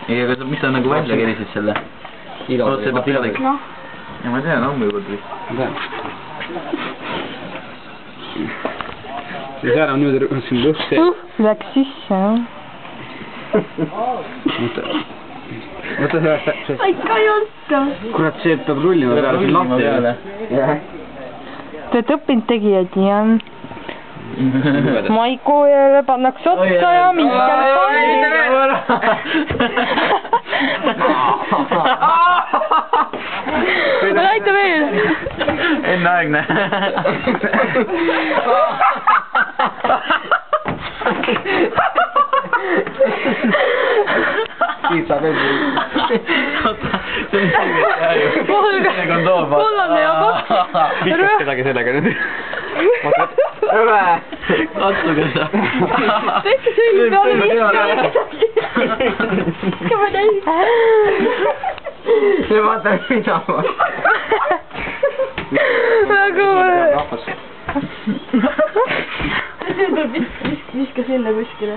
ei, aga mis sa nagu välja kerisid selle? Oot, see peab pildiks. Ja ma tean, ammu juba tuli. Ma tean. Ja seal on nüüd siin lõhk see. Läks sisse, jah. Võta sellest. Ma ikka ei oska. Kurat, see peab rullima peale, see on lahti. Te olete õppinud tegijad, jah. Maikule pannakse otsa ja Mihkel näita veel. Enneaegne. Siit saab veel. Kollane ja paks. Viskas kedagi sellega nüüd. Katsuge seda. Tehke selline peale viskale. Viskame täis. See vaata mida ma. Väga viska sinna kuskile.